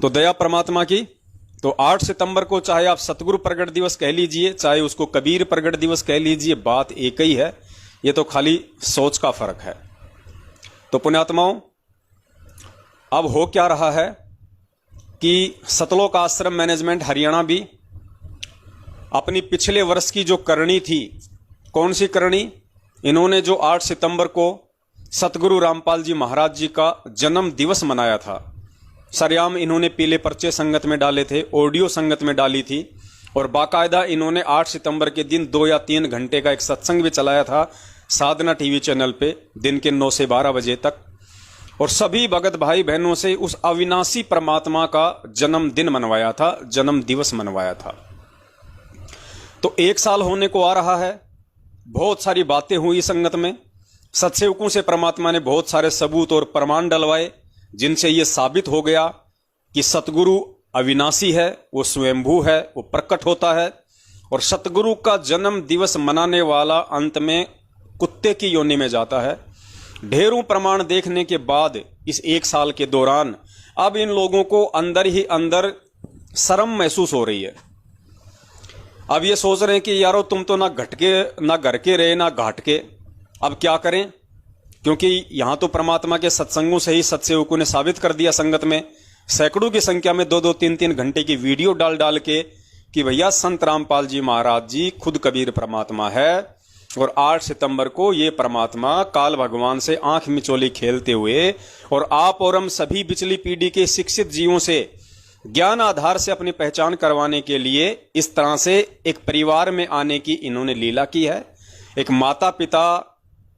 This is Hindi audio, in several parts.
तो दया परमात्मा की। तो 8 सितंबर को चाहे आप सतगुरु प्रगट दिवस कह लीजिए, चाहे उसको कबीर प्रगट दिवस कह लीजिए, बात एक ही है। ये तो खाली सोच का फर्क है। तो पुण्यात्माओं, अब हो क्या रहा है कि सतलोक आश्रम मैनेजमेंट हरियाणा भी अपनी पिछले वर्ष की जो करनी थी, कौन सी करनी, इन्होंने जो 8 सितंबर को सतगुरु रामपाल जी महाराज जी का जन्म दिवस मनाया था, सरेआम इन्होंने पीले पर्चे संगत में डाले थे, ऑडियो संगत में डाली थी, और बाकायदा इन्होंने 8 सितंबर के दिन 2 या 3 घंटे का एक सत्संग भी चलाया था साधना टीवी चैनल पे, दिन के 9 से 12 बजे तक, और सभी भगत भाई बहनों से उस अविनाशी परमात्मा का जन्मदिन मनवाया था, जन्म दिवस मनवाया था। तो 1 साल होने को आ रहा है। बहुत सारी बातें हुई संगत में, सत्सेवकों से परमात्मा ने बहुत सारे सबूत और प्रमाण डलवाए, जिनसे यह साबित हो गया कि सतगुरु अविनाशी है, वो स्वयंभू है, वो प्रकट होता है। और सतगुरु का जन्म दिवस मनाने वाला अंत में कुत्ते की योनि में जाता है। ढेरों प्रमाण देखने के बाद इस 1 साल के दौरान अब इन लोगों को अंदर ही अंदर शर्म महसूस हो रही है। अब ये सोच रहे हैं कि यारो तुम तो ना घर के रहे ना घाट के, अब क्या करें, क्योंकि यहां तो परमात्मा के सत्संगों से ही सत्सेवकों ने साबित कर दिया संगत में, सैकड़ों की संख्या में 2-2, 3-3 घंटे की वीडियो डाल के कि भैया संत रामपाल जी महाराज जी खुद कबीर परमात्मा है, और 8 सितंबर को ये परमात्मा काल भगवान से आंख मिचोली खेलते हुए और आप और हम सभी पिछली पीढ़ी के शिक्षित जीवों से ज्ञान आधार से अपनी पहचान करवाने के लिए इस तरह से एक परिवार में आने की इन्होंने लीला की है। एक माता पिता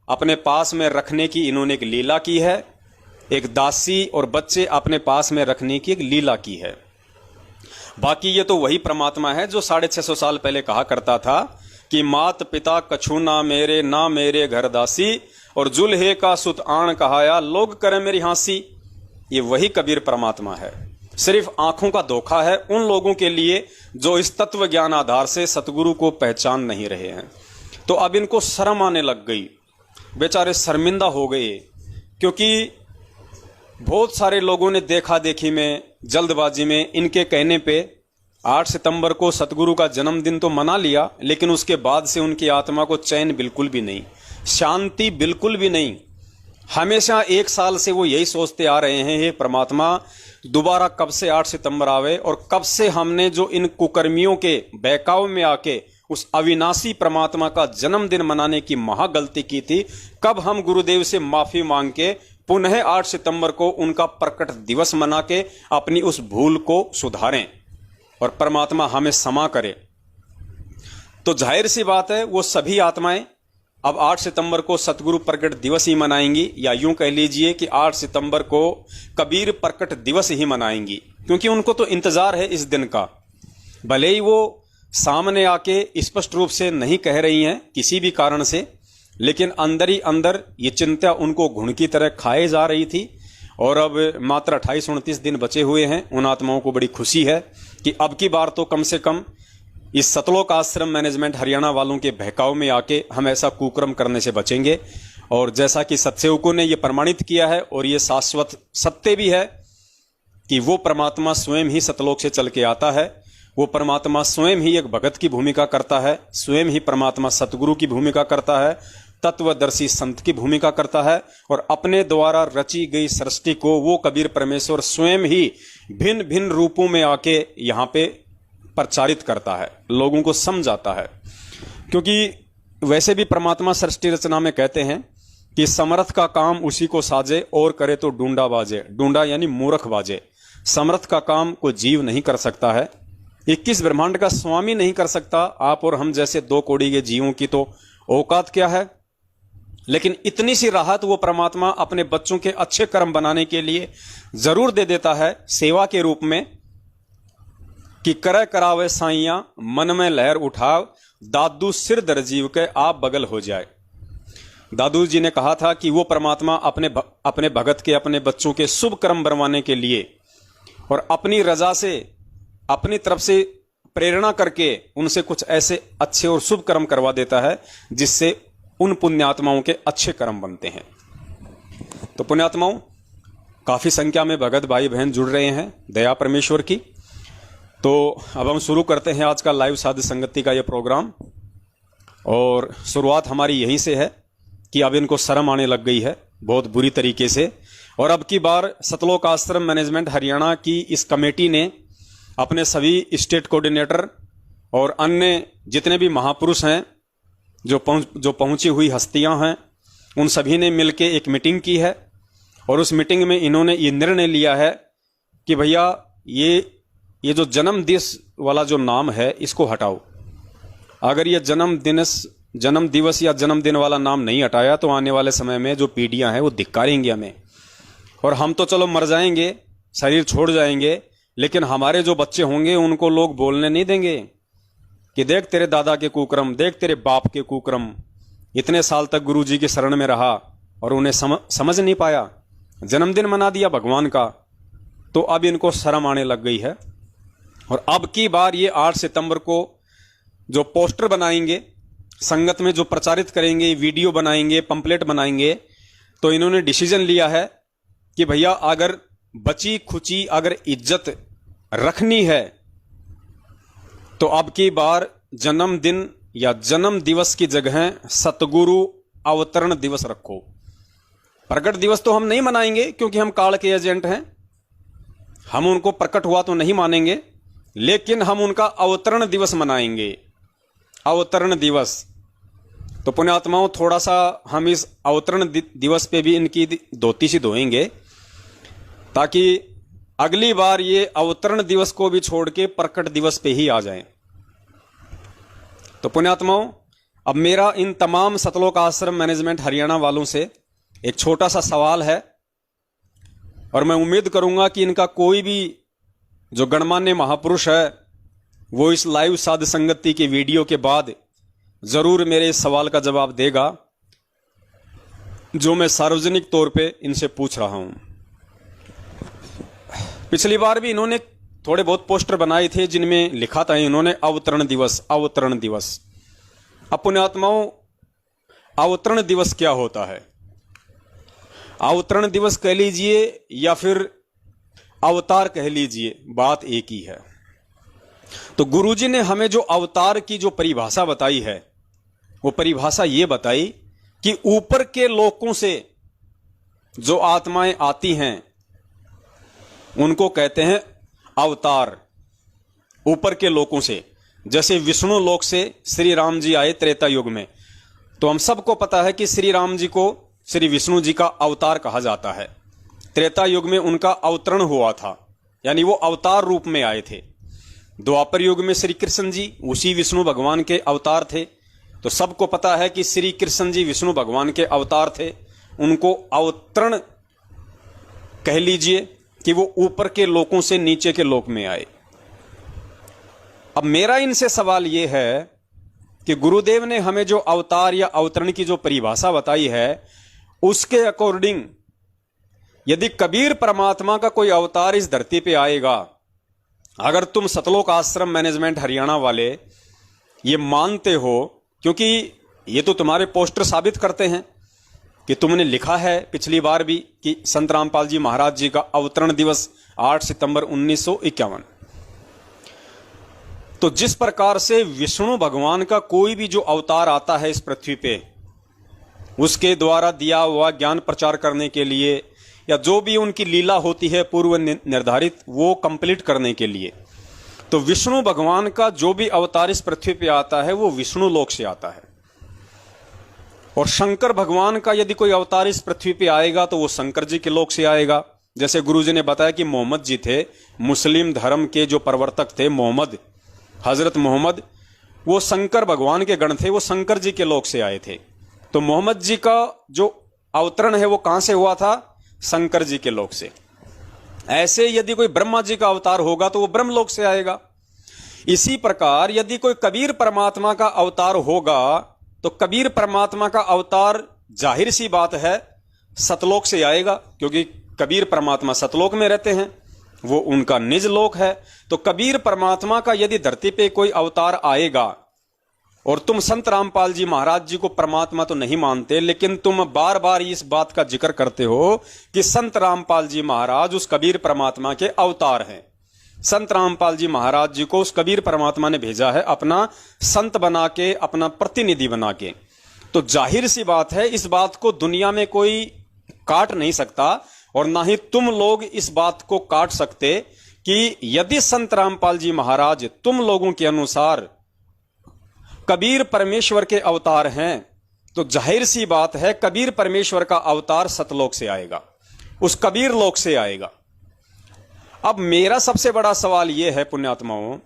अपने पास में रखने की इन्होंने एक लीला की है, एक दासी और बच्चे अपने पास में रखने की एक लीला की है। बाकी ये तो वही परमात्मा है जो 650 साल पहले कहा करता था कि मात पिता कछु ना मेरे घर दासी, और जुल्हे का सुत आण कहाया लोग करे मेरी हांसी। ये वही कबीर परमात्मा है। सिर्फ आंखों का धोखा है उन लोगों के लिए जो इस तत्व ज्ञान आधार से सतगुरु को पहचान नहीं रहे हैं। तो अब इनको शर्म आने लग गई, बेचारे शर्मिंदा हो गए, क्योंकि बहुत सारे लोगों ने देखा देखी में, जल्दबाजी में इनके कहने पे 8 सितंबर को सतगुरु का जन्मदिन तो मना लिया, लेकिन उसके बाद से उनकी आत्मा को चैन बिल्कुल भी नहीं, शांति बिल्कुल भी नहीं। हमेशा 1 साल से वो यही सोचते आ रहे हैं, हे परमात्मा दोबारा कब से 8 सितंबर आवे, और कब से हमने जो इन कुकर्मियों के बहकाव में आके उस अविनाशी परमात्मा का जन्मदिन मनाने की महागलती की थी, कब हम गुरुदेव से माफी मांग के पुनः 8 सितंबर को उनका प्रकट दिवस मना के अपनी उस भूल को सुधारें और परमात्मा हमें क्षमा करे। तो जाहिर सी बात है वो सभी आत्माएं अब 8 सितंबर को सतगुरु प्रकट दिवस ही मनाएंगी, या यूं कह लीजिए कि 8 सितंबर को कबीर प्रकट दिवस ही मनाएंगी, क्योंकि उनको तो इंतजार है इस दिन का। भले ही वो सामने आके स्पष्ट रूप से नहीं कह रही हैं किसी भी कारण से, लेकिन अंदर ही अंदर ये चिंता उनको घुन की तरह खाए जा रही थी। और अब मात्र 28-29 दिन बचे हुए हैं। उन आत्माओं को बड़ी खुशी है कि अब की बार तो कम से कम इस सतलोक आश्रम मैनेजमेंट हरियाणा वालों के बहकाव में आके हम ऐसा कुकर्म करने से बचेंगे। और जैसा कि सत्सेवकों ने यह प्रमाणित किया है और ये शाश्वत सत्य भी है कि वो परमात्मा स्वयं ही सतलोक से चल के आता है, वो परमात्मा स्वयं ही एक भगत की भूमिका करता है, स्वयं ही परमात्मा सतगुरु की भूमिका करता है, तत्वदर्शी संत की भूमिका करता है, और अपने द्वारा रची गई सृष्टि को वो कबीर परमेश्वर स्वयं ही भिन्न भिन्न रूपों में आके यहाँ पे प्रचारित करता है, लोगों को समझाता है। क्योंकि वैसे भी परमात्मा सृष्टि रचना में कहते हैं कि समर्थ का काम उसी को साजे और करे तो डूंडा बाजे। डूंडा यानी मूर्ख बाजे। समर्थ का काम कोई जीव नहीं कर सकता है, 21 ब्रह्मांड का स्वामी नहीं कर सकता। आप और हम जैसे 2 कौड़ी के जीवों की तो औकात क्या है। लेकिन इतनी सी राहत वो परमात्मा अपने बच्चों के अच्छे कर्म बनाने के लिए जरूर दे देता है, सेवा के रूप में, कि करे करावे साइया मन में लहर उठाव, दादू सिर दर जीव के आप बगल हो जाए। दादू जी ने कहा था कि वो परमात्मा अपने भगत के, अपने बच्चों के शुभ कर्म बनवाने के लिए और अपनी रजा से, अपनी तरफ से प्रेरणा करके उनसे कुछ ऐसे अच्छे और शुभ कर्म करवा देता है जिससे उन पुण्यात्माओं के अच्छे कर्म बनते हैं। तो पुण्यात्माओं, काफ़ी संख्या में भगत भाई बहन जुड़ रहे हैं दया परमेश्वर की। तो अब हम शुरू करते हैं आज का लाइव साधु संगति का ये प्रोग्राम। और शुरुआत हमारी यहीं से है कि अब इनको शर्म आने लग गई है बहुत बुरी तरीके से। और अब की बार सतलोक आश्रम मैनेजमेंट हरियाणा की इस कमेटी ने अपने सभी स्टेट कोऑर्डिनेटर और अन्य जितने भी महापुरुष हैं, जो पहुंची हुई हस्तियां हैं, उन सभी ने मिलकर एक मीटिंग की है। और उस मीटिंग में इन्होंने ये निर्णय लिया है कि भैया ये जो जन्म दिवस वाला जो नाम है इसको हटाओ। अगर ये जन्म दिवस या जन्मदिन वाला नाम नहीं हटाया तो आने वाले समय में जो पीढ़ियां हैं वो धिक्कारेंगी हमें। और हम तो चलो मर जाएंगे, शरीर छोड़ जाएंगे, लेकिन हमारे जो बच्चे होंगे उनको लोग बोलने नहीं देंगे कि देख तेरे दादा के कुक्रम, देख तेरे बाप के कुक्रम, इतने साल तक गुरुजी के शरण में रहा और उन्हें समझ नहीं पाया, जन्मदिन मना दिया भगवान का। तो अब इनको शर्म आने लग गई है। और अब की बार ये 8 सितंबर को जो पोस्टर बनाएंगे, संगत में जो प्रचारित करेंगे, वीडियो बनाएंगे, पंपलेट बनाएंगे, तो इन्होंने डिसीजन लिया है कि भैया अगर बची खुची अगर इज्जत रखनी है तो अब की बार जन्मदिन या जन्म दिवस की जगह सतगुरु अवतरण दिवस रखो। प्रकट दिवस तो हम नहीं मनाएंगे क्योंकि हम काल के एजेंट हैं, हम उनको प्रकट हुआ तो नहीं मानेंगे, लेकिन हम उनका अवतरण दिवस मनाएंगे। अवतरण दिवस तो पुण्यात्माओं, थोड़ा सा हम इस अवतरण दिवस पे भी इनकी धोती सी धोएंगे ताकि अगली बार ये अवतरण दिवस को भी छोड़ के प्रकट दिवस पे ही आ जाएं। तो पुण्यात्माओं, अब मेरा इन तमाम सतलोक आश्रम मैनेजमेंट हरियाणा वालों से एक छोटा सा सवाल है, और मैं उम्मीद करूंगा कि इनका कोई भी जो गणमान्य महापुरुष है वो इस लाइव साध संगति के वीडियो के बाद जरूर मेरे इस सवाल का जवाब देगा जो मैं सार्वजनिक तौर पे इनसे पूछ रहा हूं। पिछली बार भी इन्होंने थोड़े बहुत पोस्टर बनाए थे जिनमें लिखा था इन्होंने अवतरण दिवस, अवतरण दिवस। अब पुण्यात्माओं, अवतरण दिवस क्या होता है? अवतरण दिवस कह लीजिए या फिर अवतार कह लीजिए, बात एक ही है। तो गुरुजी ने हमें जो अवतार की जो परिभाषा बताई है वो परिभाषा ये बताई कि ऊपर के लोकों से जो आत्माएं आती हैं उनको कहते हैं अवतार। ऊपर के लोकों से, जैसे विष्णु लोक से श्री राम जी आए त्रेता युग में, तो हम सबको पता है कि श्री राम जी को श्री विष्णु जी का अवतार कहा जाता है। त्रेता युग में उनका अवतरण हुआ था, यानी वो अवतार रूप में आए थे। द्वापर युग में श्री कृष्ण जी उसी विष्णु भगवान के अवतार थे। तो सबको पता है कि श्री कृष्ण जी विष्णु भगवान के अवतार थे, उनको अवतरण कह लीजिए कि वो ऊपर के लोकों से नीचे के लोक में आए। अब मेरा इनसे सवाल ये है कि गुरुदेव ने हमें जो अवतार या अवतरण की जो परिभाषा बताई है उसके अकॉर्डिंग यदि कबीर परमात्मा का कोई अवतार इस धरती पे आएगा, अगर तुम सतलोक आश्रम मैनेजमेंट हरियाणा वाले ये मानते हो, क्योंकि ये तो तुम्हारे पोस्टर साबित करते हैं कि तुमने लिखा है पिछली बार भी कि संत रामपाल जी महाराज जी का अवतरण दिवस 8 सितंबर 1951। तो जिस प्रकार से विष्णु भगवान का कोई भी जो अवतार आता है इस पृथ्वी पे, उसके द्वारा दिया हुआ ज्ञान प्रचार करने के लिए या जो भी उनकी लीला होती है पूर्व निर्धारित, वो कंप्लीट करने के लिए, तो विष्णु भगवान का जो भी अवतार इस पृथ्वी पे आता है वो विष्णु लोक से आता है। और शंकर भगवान का यदि कोई अवतार इस पृथ्वी पे आएगा तो वो शंकर जी के लोक से आएगा। जैसे गुरुजी ने बताया कि मोहम्मद जी थे, मुस्लिम धर्म के जो प्रवर्तक थे, मोहम्मद, हजरत मोहम्मद, वो शंकर भगवान के गण थे, वो शंकर जी के लोक से आए थे। तो मोहम्मद जी का जो अवतरण है वो कहां से हुआ था? शंकर जी के लोक से। ऐसे यदि कोई ब्रह्मा जी का अवतार होगा तो वो ब्रह्मलोक से आएगा। इसी प्रकार यदि कोई कबीर परमात्मा का अवतार होगा तो कबीर परमात्मा का अवतार जाहिर सी बात है सतलोक से आएगा, क्योंकि कबीर परमात्मा सतलोक में रहते हैं, वो उनका निज लोक है। तो कबीर परमात्मा का यदि धरती पे कोई अवतार आएगा और तुम संत रामपाल जी महाराज जी को परमात्मा तो नहीं मानते, लेकिन तुम बार बार इस बात का जिक्र करते हो कि संत रामपाल जी महाराज उस कबीर परमात्मा के अवतार हैं। संत रामपाल जी महाराज जी को उस कबीर परमात्मा ने भेजा है अपना संत बना के, अपना प्रतिनिधि बना के। तो जाहिर सी बात है, इस बात को दुनिया में कोई काट नहीं सकता और ना ही तुम लोग इस बात को काट सकते कि यदि संत रामपाल जी महाराज तुम लोगों के अनुसार कबीर परमेश्वर के अवतार हैं, तो जाहिर सी बात है कबीर परमेश्वर का अवतार सतलोक से आएगा, उस कबीर लोक से आएगा। अब मेरा सबसे बड़ा सवाल यह है पुण्यात्माओं,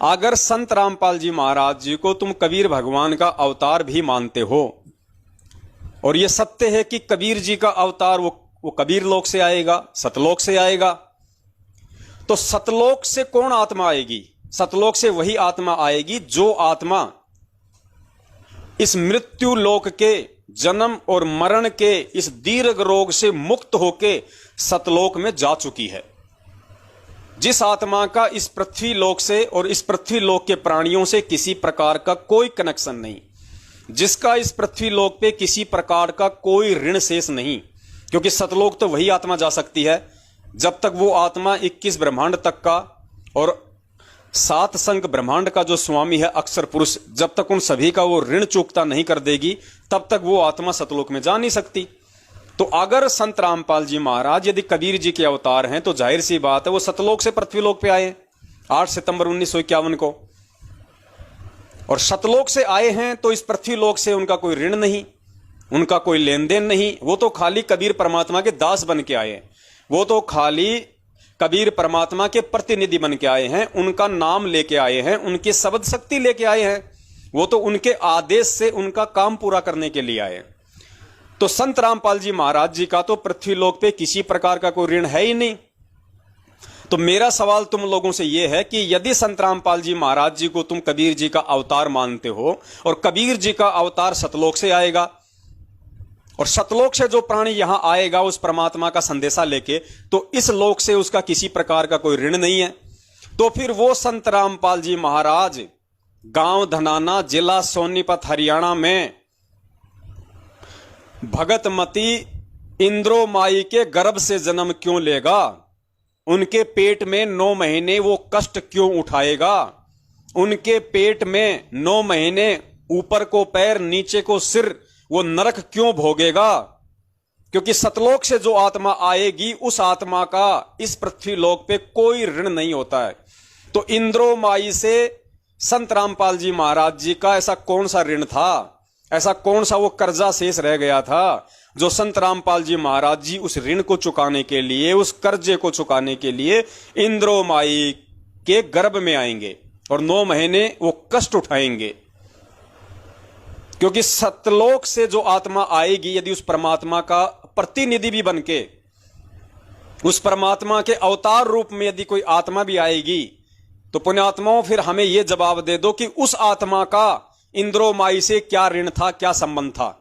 अगर संत रामपाल जी महाराज जी को तुम कबीर भगवान का अवतार भी मानते हो और यह सत्य है कि कबीर जी का अवतार वो कबीर लोक से आएगा, सतलोक से आएगा, तो सतलोक से कौन आत्मा आएगी? सतलोक से वही आत्मा आएगी जो आत्मा इस मृत्यु लोक के जन्म और मरण के इस दीर्घ रोग से मुक्त होके सतलोक में जा चुकी है। जिस आत्मा का इस पृथ्वी लोक से और इस पृथ्वी लोक के प्राणियों से किसी प्रकार का कोई कनेक्शन नहीं, जिसका इस पृथ्वी लोक पे किसी प्रकार का कोई ऋण शेष नहीं, क्योंकि सतलोक तो वही आत्मा जा सकती है जब तक वो आत्मा 21 ब्रह्मांड तक का और 7 संख ब्रह्मांड का जो स्वामी है अक्षर पुरुष, जब तक उन सभी का वो ऋण चुकता नहीं कर देगी तब तक वो आत्मा सतलोक में जा नहीं सकती। तो अगर संत रामपाल जी महाराज यदि कबीर जी के अवतार हैं तो जाहिर सी बात है वो सतलोक से पृथ्वीलोक पे आए 8 सितंबर 1951 को, और सतलोक से आए हैं तो इस पृथ्वीलोक से उनका कोई ऋण नहीं, उनका कोई लेन देन नहीं, वो तो खाली कबीर परमात्मा के दास बन के आए, वो तो खाली कबीर परमात्मा के प्रतिनिधि बन के आए हैं, उनका नाम लेके आए हैं, उनकी शब्द शक्ति लेके आए हैं, वो तो उनके आदेश से उनका काम पूरा करने के लिए आए। तो संत रामपाल जी महाराज जी का तो पृथ्वीलोक पे किसी प्रकार का कोई ऋण है ही नहीं। तो मेरा सवाल तुम लोगों से यह है कि यदि संत रामपाल जी महाराज जी को तुम कबीर जी का अवतार मानते हो और कबीर जी का अवतार सतलोक से आएगा और सतलोक से जो प्राणी यहां आएगा उस परमात्मा का संदेशा लेके, तो इस लोक से उसका किसी प्रकार का कोई ऋण नहीं है, तो फिर वो संत रामपाल जी महाराज गांव धनाना, जिला सोनीपत, हरियाणा में भगतमती इंद्रो माई के गर्भ से जन्म क्यों लेगा? उनके पेट में 9 महीने वो कष्ट क्यों उठाएगा? उनके पेट में 9 महीने ऊपर को पैर नीचे को सिर वो नरक क्यों भोगेगा? क्योंकि सतलोक से जो आत्मा आएगी उस आत्मा का इस पृथ्वी लोक पे कोई ऋण नहीं होता है। तो इंद्रो माई से संत रामपाल जी महाराज जी का ऐसा कौन सा ऋण था, ऐसा कौन सा वो कर्जा शेष रह गया था जो संत रामपाल जी महाराज जी उस ऋण को चुकाने के लिए, उस कर्जे को चुकाने के लिए इंद्रो माई के गर्भ में आएंगे और 9 महीने वो कष्ट उठाएंगे। क्योंकि सतलोक से जो आत्मा आएगी यदि उस परमात्मा का प्रतिनिधि भी बनके, उस परमात्मा के अवतार रूप में यदि कोई आत्मा भी आएगी, तो पुण्यात्माओं फिर हमें यह जवाब दे दो कि उस आत्मा का इंद्रो माई से क्या ऋण था, क्या संबंध था?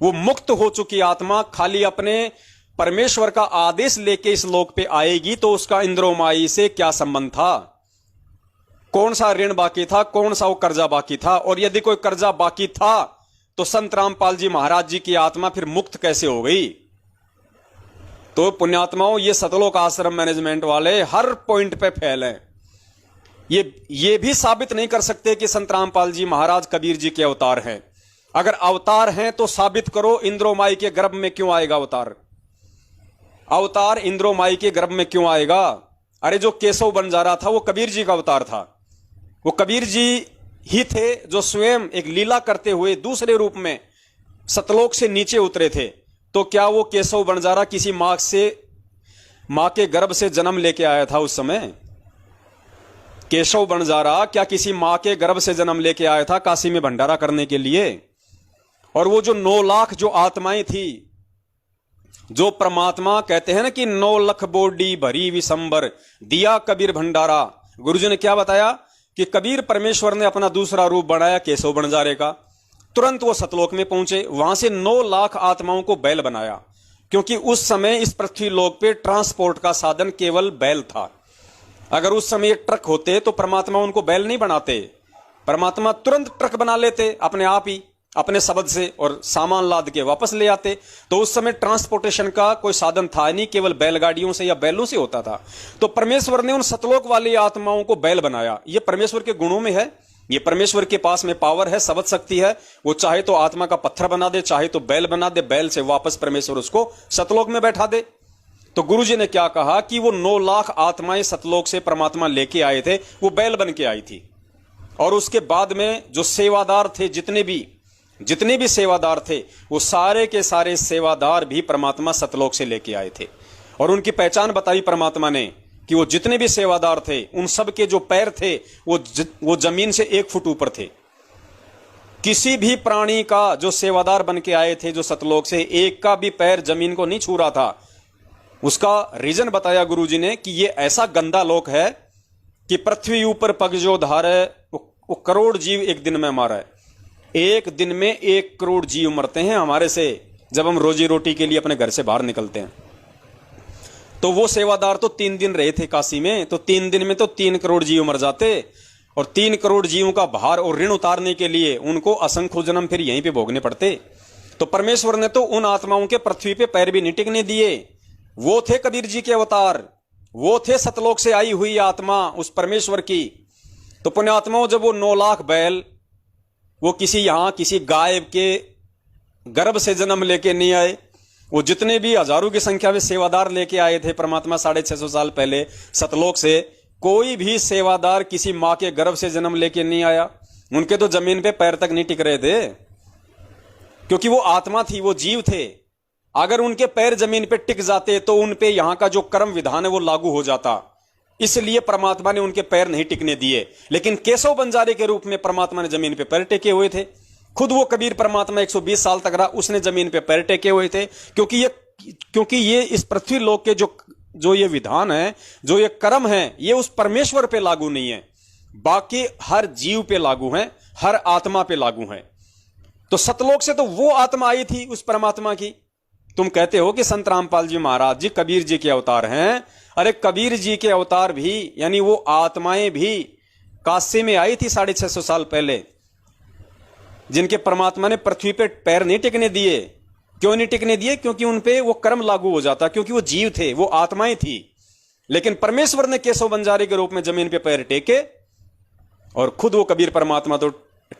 वो मुक्त हो चुकी आत्मा खाली अपने परमेश्वर का आदेश लेके इस लोक पे आएगी, तो उसका इंद्रो माई से क्या संबंध था? कौन सा ऋण बाकी था, कौन सा वो कर्जा बाकी था? और यदि कोई कर्जा बाकी था तो संत रामपाल जी महाराज जी की आत्मा फिर मुक्त कैसे हो गई? तो पुण्यात्माओं, ये सतलोक आश्रम मैनेजमेंट वाले हर पॉइंट पे फेल हैं। ये भी साबित नहीं कर सकते कि संत रामपाल जी महाराज कबीर जी के अवतार हैं। अगर अवतार हैं तो साबित करो इंद्रो माई के गर्भ में क्यों आएगा अवतार? अवतार इंद्रो माई के गर्भ में क्यों आएगा? अरे जो केशव बंजारा था वो कबीर जी का अवतार था, वो कबीर जी ही थे जो स्वयं एक लीला करते हुए दूसरे रूप में सतलोक से नीचे उतरे थे। तो क्या वो केशव बंजारा किसी मां के गर्भ से जन्म लेके आया था उस समय? केशव बंजारा क्या किसी मां के गर्भ से जन्म लेके आया था काशी में भंडारा करने के लिए? और वो जो 9 लाख जो आत्माएं थी, जो परमात्मा कहते हैं ना कि 9 लाख बोडी भरी विशंबर दिया कबीर भंडारा, गुरुजी ने क्या बताया कि कबीर परमेश्वर ने अपना दूसरा रूप बनाया केशव बंजारे का, तुरंत वो सतलोक में पहुंचे, वहां से 9 लाख आत्माओं को बैल बनाया, क्योंकि उस समय इस पृथ्वी लोक पे ट्रांसपोर्ट का साधन केवल बैल था। अगर उस समय ट्रक होते तो परमात्मा उनको बैल नहीं बनाते, परमात्मा तुरंत ट्रक बना लेते अपने आप ही अपने शब्द से और सामान लाद के वापस ले आते। तो उस समय ट्रांसपोर्टेशन का कोई साधन था नहीं, केवल बैलगाड़ियों से या बैलों से होता था। तो परमेश्वर ने उन सतलोक वाली आत्माओं को बैल बनाया। ये परमेश्वर के गुणों में है, ये परमेश्वर के पास में पावर है, शब्द शक्ति है। वो चाहे तो आत्मा का पत्थर बना दे, चाहे तो बैल बना दे, बैल से वापस परमेश्वर उसको सतलोक में बैठा दे। तो गुरुजी ने क्या कहा कि वो 9 लाख आत्माएं सतलोक से परमात्मा लेके आए थे, वो बैल बन के आई थी। और उसके बाद में जो सेवादार थे, जितने भी सेवादार थे, वो सारे के सारे सेवादार भी परमात्मा सतलोक से लेके आए थे। और उनकी पहचान बताई परमात्मा ने कि वो जितने भी सेवादार थे, उन सब के जो पैर थे वो जमीन से 1 फुट ऊपर थे। किसी भी प्राणी का जो सेवादार बन के आए थे, जो सतलोक से, एक का भी पैर जमीन को नहीं छू रहा था। उसका रीजन बताया गुरुजी ने कि ये ऐसा गंदा लोक है कि पृथ्वी ऊपर पग जो धारे वो करोड़ जीव एक दिन में मारा है। एक दिन में 1 करोड़ जीव मरते हैं हमारे से, जब हम रोजी रोटी के लिए अपने घर से बाहर निकलते हैं। तो वो सेवादार तो 3 दिन रहे थे काशी में, तो 3 दिन में तो 3 करोड़ जीव मर जाते। और 3 करोड़ जीवों का भार और ऋण उतारने के लिए उनको असंख्य जन्म फिर यहीं पे भोगने पड़ते। तो परमेश्वर ने तो उन आत्माओं के पृथ्वी पे पैर भी नहीं टिकने दिए। वो थे कबीर जी के अवतार, वो थे सतलोक से आई हुई आत्मा उस परमेश्वर की। तो पुण्यात्माओं, जब वो 9 लाख बैल वो किसी गाय के गर्भ से जन्म लेके नहीं आए, वो जितने भी हजारों की संख्या में सेवादार लेके आए थे परमात्मा 650 साल पहले सतलोक से, कोई भी सेवादार किसी मां के गर्भ से जन्म लेके नहीं आया। उनके तो जमीन पे पैर तक नहीं टिक रहे थे, क्योंकि वो आत्मा थी, वो जीव थे। अगर उनके पैर जमीन पे टिक जाते तो उन पे यहां का जो कर्म विधान है वो लागू हो जाता। इसलिए परमात्मा ने उनके पैर नहीं टिकने दिए। लेकिन केशव बंजारे के रूप में परमात्मा ने जमीन पे पैर टेके हुए थे। खुद वो कबीर परमात्मा 120 साल तक रहा, उसने जमीन पे पैर टेके हुए थे, क्योंकि ये इस पृथ्वी लोक के जो ये विधान है, जो ये कर्म है, ये उस परमेश्वर पे लागू नहीं है, बाकी हर जीव पे लागू है, हर आत्मा पे लागू है। तो सतलोक से तो वो आत्मा आई थी उस परमात्मा की। तुम कहते हो कि संत रामपाल जी महाराज जी कबीर जी के अवतार हैं। अरे कबीर जी के अवतार भी, यानी वो आत्माएं भी काशी में आई थी 650 साल पहले, जिनके परमात्मा ने पृथ्वी पे पैर नहीं टिकने दिए। क्यों नहीं टिकने दिए? क्योंकि उन पे वो कर्म लागू हो जाता, क्योंकि वो जीव थे, वो आत्माएं थी। लेकिन परमेश्वर ने केशव बंजारे के रूप में जमीन पे पैर टेके, और खुद वो कबीर परमात्मा तो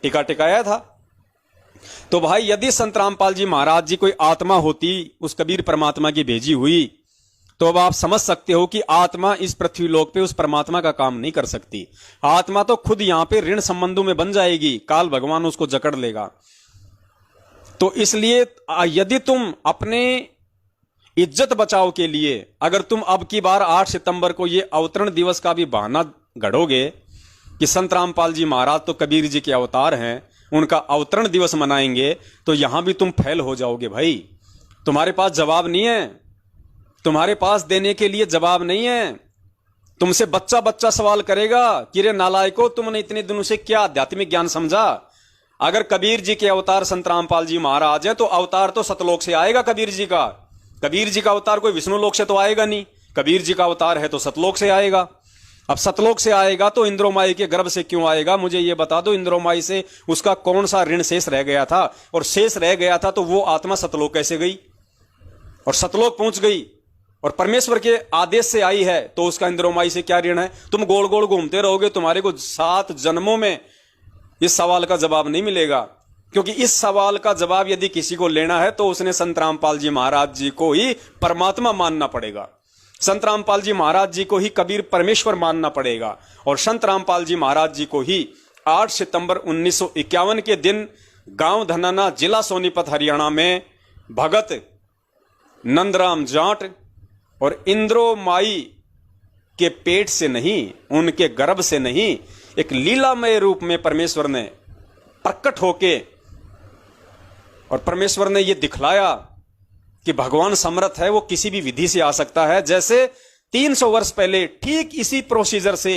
टिकाया था। तो भाई, यदि संत रामपाल जी महाराज जी कोई आत्मा होती उस कबीर परमात्मा की भेजी हुई, तो अब आप समझ सकते हो कि आत्मा इस पृथ्वी लोक पे उस परमात्मा का काम नहीं कर सकती। आत्मा तो खुद यहां पे ऋण संबंधों में बन जाएगी, काल भगवान उसको जकड़ लेगा। तो इसलिए यदि तुम अपने इज्जत बचाव के लिए, अगर तुम अब की बार 8 सितंबर को ये अवतरण दिवस का भी बहाना गढ़ोगे कि संत रामपाल जी महाराज तो कबीर जी के अवतार हैं, उनका अवतरण दिवस मनाएंगे, तो यहां भी तुम फेल हो जाओगे। भाई, तुम्हारे पास जवाब नहीं है, तुम्हारे पास देने के लिए जवाब नहीं है। तुमसे बच्चा बच्चा सवाल करेगा कि रे नालायको, तुमने इतने दिनों से क्या आध्यात्मिक ज्ञान समझा? अगर कबीर जी के अवतार संत रामपाल जी महाराज है, तो अवतार तो सतलोक से आएगा कबीर जी का। कबीर जी का अवतार कोई विष्णु लोक से तो आएगा नहीं, कबीर जी का अवतार है तो सतलोक से आएगा। अब सतलोक से आएगा तो इंद्रोमाई के गर्भ से क्यों आएगा? मुझे ये बता दो, इंद्रोमाई से उसका कौन सा ऋण शेष रह गया था? और शेष रह गया था तो वो आत्मा सतलोक कैसे गई और सतलोक पहुंच गई और परमेश्वर के आदेश से आई है, तो उसका इंद्रोमाई से क्या ऋण है? तुम गोल गोल घूमते रहोगे, तुम्हारे को 7 जन्मों में इस सवाल का जवाब नहीं मिलेगा। क्योंकि इस सवाल का जवाब यदि किसी को लेना है तो उसने संत रामपाल जी महाराज जी को ही परमात्मा मानना पड़ेगा, संत रामपाल जी महाराज जी को ही कबीर परमेश्वर मानना पड़ेगा, और संत रामपाल जी महाराज जी को ही 8 सितंबर 1951 के दिन गांव धनाना, जिला सोनीपत, हरियाणा में भगत नंदराम जाट और इंद्रोमाई के पेट से नहीं, उनके गर्भ से नहीं, एक लीलामय रूप में परमेश्वर ने प्रकट होके, और परमेश्वर ने यह दिखलाया कि भगवान समर्थ है, वो किसी भी विधि से आ सकता है। जैसे 300 वर्ष पहले ठीक इसी प्रोसीजर से,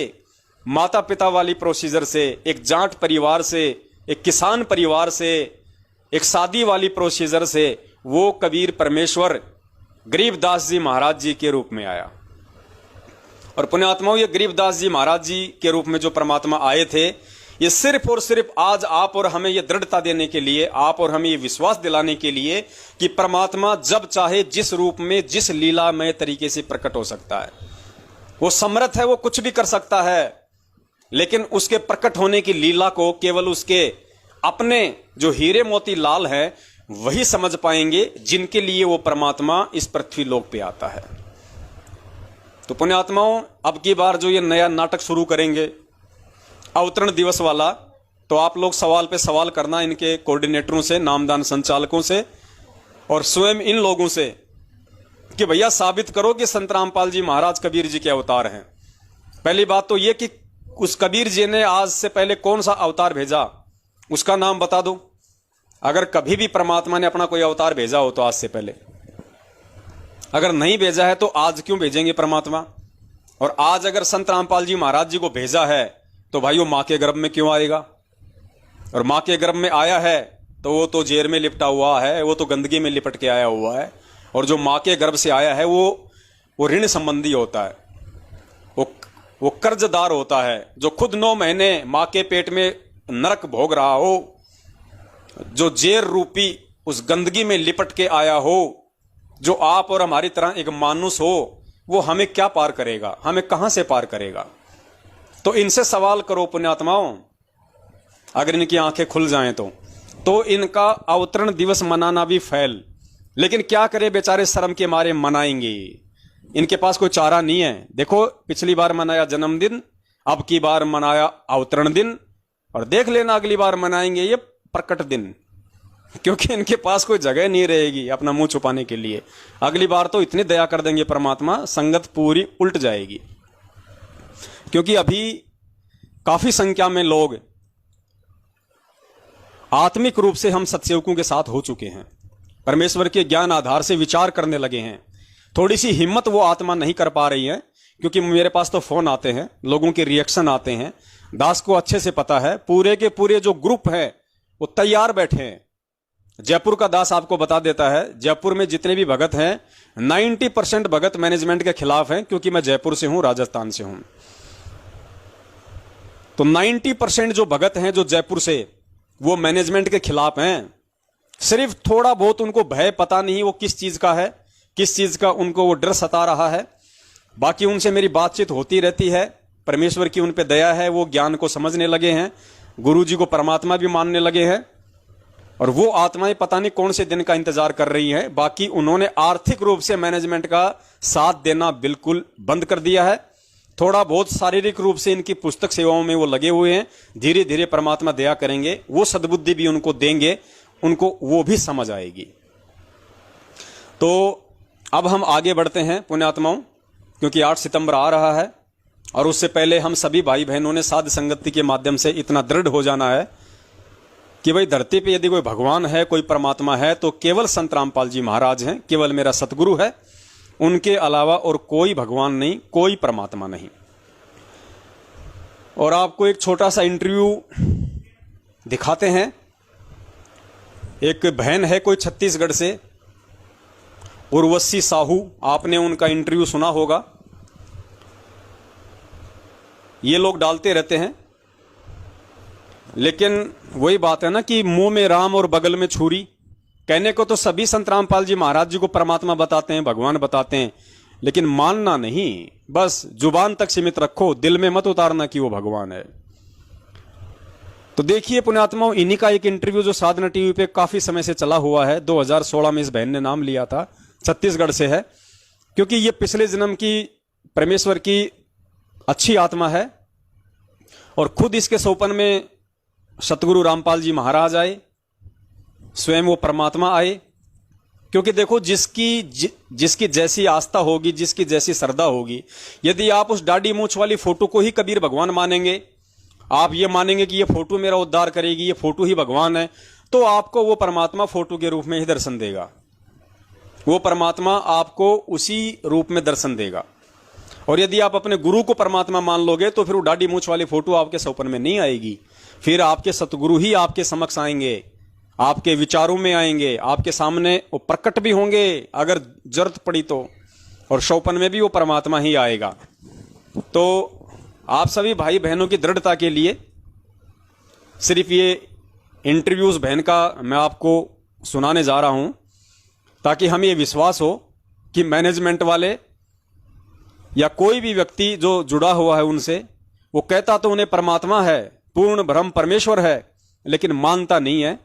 माता पिता वाली प्रोसीजर से, एक जाट परिवार से, एक किसान परिवार से, एक शादी वाली प्रोसीजर से, वो कबीर परमेश्वर गरीबदास जी महाराज जी के रूप में आया। और पुण्यात्माओं, ये गरीबदास जी महाराज जी के रूप में जो परमात्मा आए थे, ये सिर्फ और सिर्फ आज आप और हमें ये दृढ़ता देने के लिए, आप और हमें ये विश्वास दिलाने के लिए कि परमात्मा जब चाहे जिस रूप में, जिस लीलामय तरीके से प्रकट हो सकता है। वो समर्थ है, वो कुछ भी कर सकता है, लेकिन उसके प्रकट होने की लीला को केवल उसके अपने जो हीरे मोती लाल हैं वही समझ पाएंगे, जिनके लिए वो परमात्मा इस पृथ्वी लोक पे आता है। तो पुण्यात्माओं, अब की बार जो ये नया नाटक शुरू करेंगे अवतरण दिवस वाला, तो आप लोग सवाल पे सवाल करना इनके कोऑर्डिनेटरों से, नामदान संचालकों से और स्वयं इन लोगों से कि भैया साबित करो कि संत रामपाल जी महाराज कबीर जी के अवतार हैं। पहली बात तो ये कि उस कबीर जी ने आज से पहले कौन सा अवतार भेजा, उसका नाम बता दो। अगर कभी भी परमात्मा ने अपना कोई अवतार भेजा हो तो आज से पहले, अगर नहीं भेजा है तो आज क्यों भेजेंगे परमात्मा? और आज अगर संत रामपाल जी महाराज जी को भेजा है तो भाई वो मां के गर्भ में क्यों आएगा? और मां के गर्भ में आया है तो वो तो जेर में लिपटा हुआ है, वो तो गंदगी में लिपट के आया हुआ है। और जो मां के गर्भ से आया है वो ऋण संबंधी होता है, वो कर्जदार होता है, जो खुद 9 महीने मां के पेट में नरक भोग रहा हो, जो जेर रूपी उस गंदगी में लिपट के आया हो, जो आप और हमारी तरह एक मानुस हो, वो हमें क्या पार करेगा? हमें कहां से पार करेगा? तो इनसे सवाल करो पुण्यात्माओं, अगर इनकी आंखें खुल जाएं तो इनका अवतरण दिवस मनाना भी फैल। लेकिन क्या करें, बेचारे शर्म के मारे मनाएंगे, इनके पास कोई चारा नहीं है। देखो, पिछली बार मनाया जन्मदिन, अब की बार मनाया अवतरण दिन, और देख लेना अगली बार मनाएंगे ये प्रकट दिन, क्योंकि इनके पास कोई जगह नहीं रहेगी अपना मुंह छुपाने के लिए। अगली बार तो इतनी दया कर देंगे परमात्मा, संगत पूरी उल्ट जाएगी। क्योंकि अभी काफी संख्या में लोग आत्मिक रूप से हम सत्सेवकों के साथ हो चुके हैं, परमेश्वर के ज्ञान आधार से विचार करने लगे हैं। थोड़ी सी हिम्मत वो आत्मा नहीं कर पा रही है, क्योंकि मेरे पास तो फोन आते हैं, लोगों के रिएक्शन आते हैं। दास को अच्छे से पता है, पूरे के पूरे जो ग्रुप है वो तैयार बैठे हैं। जयपुर का दास आपको बता देता है, जयपुर में जितने भी भगत हैं 90% भगत मैनेजमेंट के खिलाफ हैं, क्योंकि मैं जयपुर से हूं, राजस्थान से हूं। तो 90% जो भगत हैं जो जयपुर से, वो मैनेजमेंट के खिलाफ हैं। सिर्फ थोड़ा बहुत उनको भय पता नहीं वो किस चीज का है, किस चीज का उनको वो डर सता रहा है। बाकी उनसे मेरी बातचीत होती रहती है, परमेश्वर की उन पे दया है, वो ज्ञान को समझने लगे हैं, गुरु जी को परमात्मा भी मानने लगे हैं। और वो आत्माएं पता नहीं कौन से दिन का इंतजार कर रही हैं। बाकी उन्होंने आर्थिक रूप से मैनेजमेंट का साथ देना बिल्कुल बंद कर दिया है। थोड़ा बहुत शारीरिक रूप से इनकी पुस्तक सेवाओं में वो लगे हुए हैं। धीरे धीरे परमात्मा दया करेंगे, वो सद्बुद्धि भी उनको देंगे, उनको वो भी समझ आएगी। तो अब हम आगे बढ़ते हैं पुण्यात्माओं, क्योंकि 8 सितंबर आ रहा है और उससे पहले हम सभी भाई बहनों ने साध संगति के माध्यम से इतना दृढ़ हो जाना है कि भाई धरती पे यदि कोई भगवान है, कोई परमात्मा है, तो केवल संत रामपाल जी महाराज हैं, केवल मेरा सतगुरु है। उनके अलावा और कोई भगवान नहीं, कोई परमात्मा नहीं। और आपको एक छोटा सा इंटरव्यू दिखाते हैं। एक बहन है कोई छत्तीसगढ़ से, उर्वशी साहू, आपने उनका इंटरव्यू सुना होगा। ये लोग डालते रहते हैं, लेकिन वही बात है ना कि मुंह में राम और बगल में छुरी। कहने को तो सभी संत रामपाल जी महाराज जी को परमात्मा बताते हैं, भगवान बताते हैं, लेकिन मानना नहीं, बस जुबान तक सीमित रखो, दिल में मत उतारना कि वो भगवान है। तो देखिए पुण्यात्माओं, इन्हीं का एक इंटरव्यू जो साधना टीवी पे काफी समय से चला हुआ है, 2016 में इस बहन ने नाम लिया था, छत्तीसगढ़ से है, क्योंकि ये पिछले जन्म की परमेश्वर की अच्छी आत्मा है। और खुद इसके सोपन में सतगुरु रामपाल जी महाराज आए, स्वयं वो परमात्मा आए। क्योंकि देखो, जिसकी जैसी आस्था होगी, जिसकी जैसी श्रद्धा होगी, यदि आप उस दाढ़ी मूंछ वाली फोटो को ही कबीर भगवान मानेंगे, आप ये मानेंगे कि ये फोटो मेरा उद्धार करेगी, ये फोटो ही भगवान है, तो आपको वो परमात्मा फोटो के रूप में ही दर्शन देगा। वो परमात्मा आपको उसी रूप में दर्शन देगा। और यदि आप अपने गुरु को परमात्मा मान लोगे तो फिर वो दाढ़ी मूंछ वाली फोटो आपके सपन में नहीं आएगी। फिर आपके सतगुरु ही आपके समक्ष आएंगे, आपके विचारों में आएंगे, आपके सामने वो प्रकट भी होंगे अगर जरूरत पड़ी तो, और शौपन में भी वो परमात्मा ही आएगा। तो आप सभी भाई बहनों की दृढ़ता के लिए सिर्फ ये इंटरव्यूज बहन का मैं आपको सुनाने जा रहा हूं ताकि हमें ये विश्वास हो कि मैनेजमेंट वाले या कोई भी व्यक्ति जो जुड़ा हुआ है उनसे, वो कहता तो उन्हें परमात्मा है, पूर्ण ब्रह्म परमेश्वर है, लेकिन मानता नहीं है।